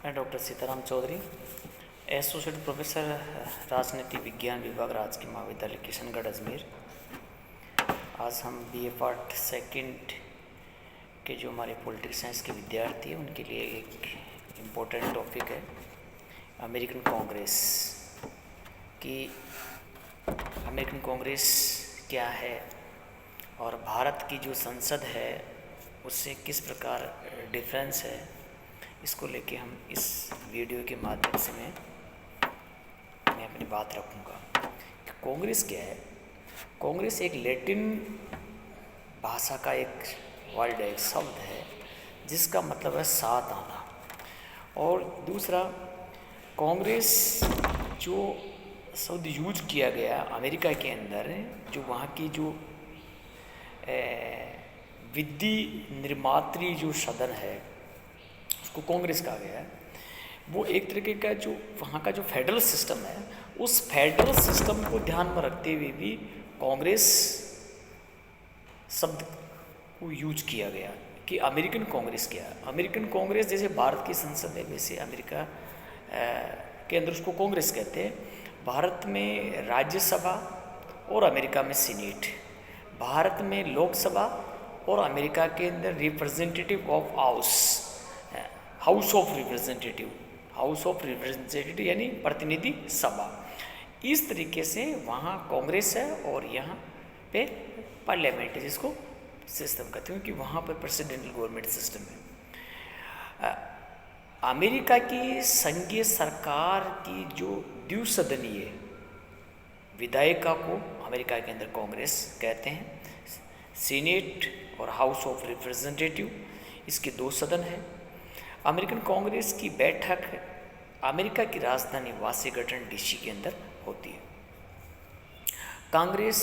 मैं doctor Sitaram Chaudhary, associate professor, राजनीति विज्ञान विभाग, राजकीय महाविद्यालय किशनगढ़, अजमेर। आज हम बीए पार्ट सेकंड के जो हमारे पॉलिटिकल साइंस के विद्यार्थी हैं उनके लिए एक इम्पोर्टेंट टॉपिक है अमेरिकन कांग्रेस की। अमेरिकन कांग्रेस क्या है और भारत की जो संसद है उससे किस प्रकार डिफरेंस है, इसको लेके हम इस वीडियो के माध्यम से मैं अपनी बात रखूँगा कि कांग्रेस क्या है। कांग्रेस एक लैटिन भाषा का एक वर्ड है, एक शब्द है जिसका मतलब है साथ आना। और दूसरा, कांग्रेस जो शब्द यूज किया गया अमेरिका के अंदर, जो वहाँ की जो विधि निर्मात्री जो सदन है उसको कांग्रेस कहा गया है। वो एक तरीके का जो वहाँ का जो फेडरल सिस्टम है, उस फेडरल सिस्टम को ध्यान में रखते हुए भी कांग्रेस शब्द को यूज किया गया कि अमेरिकन कांग्रेस क्या है। अमेरिकन कांग्रेस जैसे भारत की संसद है वैसे अमेरिका के अंदर उसको कांग्रेस कहते हैं। भारत में राज्यसभा और अमेरिका में सीनेट, भारत में लोकसभा और अमेरिका के अंदर representative of house of representative यानी प्रतिनिधि सभा। इस तरीके से वहाँ कांग्रेस है और यहाँ पे पार्लियामेंट है, जिसको सिस्टम कहते हैं कि वहाँ पर प्रेसिडेंशियल गवर्नमेंट सिस्टम है। अमेरिका की संघीय सरकार की जो द्विसदनीय विधायिका को अमेरिका के अंदर कांग्रेस कहते हैं। सीनेट और हाउस ऑफ रिप्रेजेंटेटिव, इसके 2 सदन हैं। अमेरिकन कांग्रेस की बैठक अमेरिका की राजधानी वाशिंगटन डीसी के अंदर होती है। कांग्रेस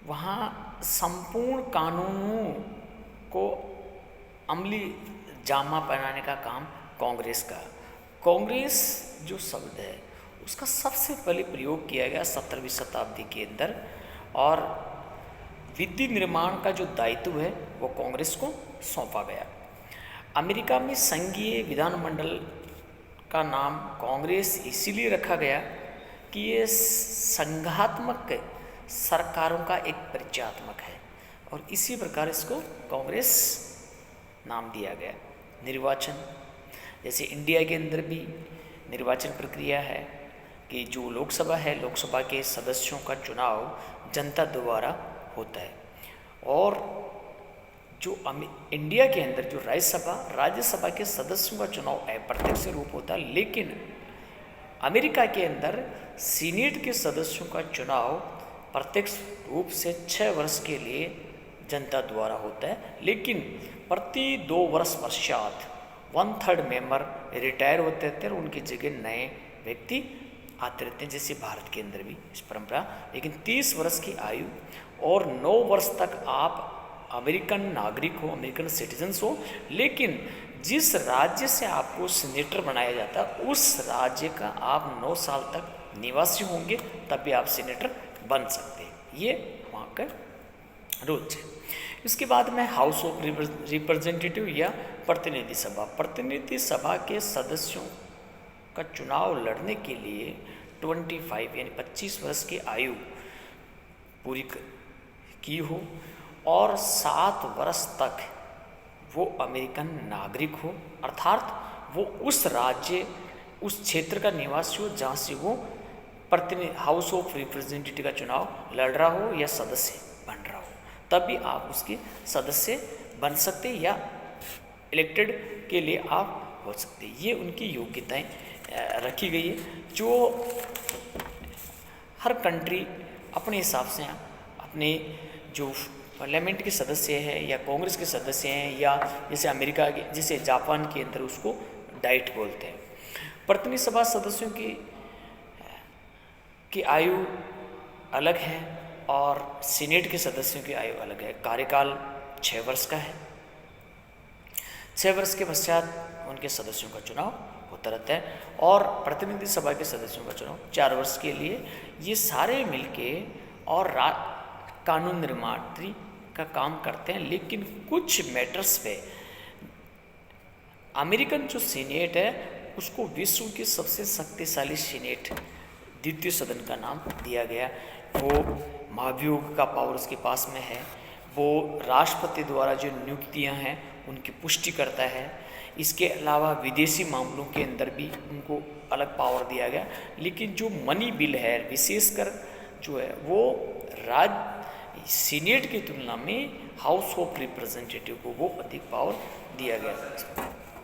वहाँ संपूर्ण कानूनों को अमली जामा पहनाने का काम कांग्रेस का। कांग्रेस जो शब्द है उसका सबसे पहले प्रयोग किया गया 17वीं शताब्दी के अंदर, और विधि निर्माण का जो दायित्व है वो कांग्रेस को सौंपा गया। अमेरिका में संघीय विधानमंडल का नाम कांग्रेस इसीलिए रखा गया कि ये संघात्मक सरकारों का एक परिचयात्मक है, और इसी प्रकार इसको कांग्रेस नाम दिया गया। निर्वाचन, जैसे इंडिया के अंदर भी निर्वाचन प्रक्रिया है कि जो लोकसभा है, लोकसभा के सदस्यों का चुनाव जनता द्वारा होता है, और जो इंडिया के अंदर जो राज्यसभा के सदस्यों का चुनाव अप्रत्यक्ष रूप होता है। लेकिन अमेरिका के अंदर सीनेट के सदस्यों का चुनाव प्रत्यक्ष रूप से 6 वर्ष के लिए जनता द्वारा होता है, लेकिन प्रति 2 वर्ष पश्चात 1/3 मेंबर रिटायर होते रहते हैं और उनकी जगह नए व्यक्ति आते रहते हैं, जैसे भारत के अंदर भी इस परंपरा। लेकिन 30 वर्ष की आयु और 9 वर्ष तक आप अमेरिकन नागरिक हो, अमेरिकन सिटीजन्स हो, लेकिन जिस राज्य से आपको सीनेटर बनाया जाता है उस राज्य का आप 9 साल तक निवासी होंगे, तब भी आप सीनेटर बन सकते हैं। ये वहाँ का रूल्स है। इसके बाद में हाउस ऑफ रिप्रेजेंटेटिव या प्रतिनिधि सभा। प्रतिनिधि सभा के सदस्यों का चुनाव लड़ने के लिए 25 यानी 25 वर्ष की आयु पूरी की हो और 7 वर्ष तक वो अमेरिकन नागरिक हो, अर्थात वो उस राज्य, उस क्षेत्र का निवासी हो जहाँ से वो हाउस ऑफ रिप्रेजेंटेटिव का चुनाव लड़ रहा हो या सदस्य बन रहा हो, तभी आप उसके सदस्य बन सकते या इलेक्टेड के लिए आप हो सकते। ये उनकी योग्यताएं रखी गई है, जो हर कंट्री अपने हिसाब से अपने जो पार्लियामेंट के सदस्य हैं या कांग्रेस के सदस्य हैं, या जैसे अमेरिका के, जैसे जापान के अंदर उसको डाइट बोलते हैं। प्रतिनिधि सभा सदस्यों की आयु अलग है और सीनेट के सदस्यों की आयु अलग है। कार्यकाल 6 वर्ष का है। 6 वर्ष के पश्चात उनके सदस्यों का चुनाव होता रहता है, और प्रतिनिधि सभा के सदस्यों का चुनाव 4 वर्ष के लिए। ये सारे मिलके और कानून निर्मात्री का काम करते हैं, लेकिन कुछ मैटर्स पे अमेरिकन जो सीनेट है उसको विश्व की सबसे शक्तिशाली सीनेट, द्वितीय सदन का नाम दिया गया। वो महाभियोग का पावर उसके पास में है। वो राष्ट्रपति द्वारा जो नियुक्तियां हैं उनकी पुष्टि करता है। इसके अलावा विदेशी मामलों के अंदर भी उनको अलग पावर दिया गया। लेकिन जो मनी बिल है विशेषकर जो है वो सीनेट की तुलना में हाउस ऑफ रिप्रेजेंटेटिव को वो अधिक पावर दिया गया।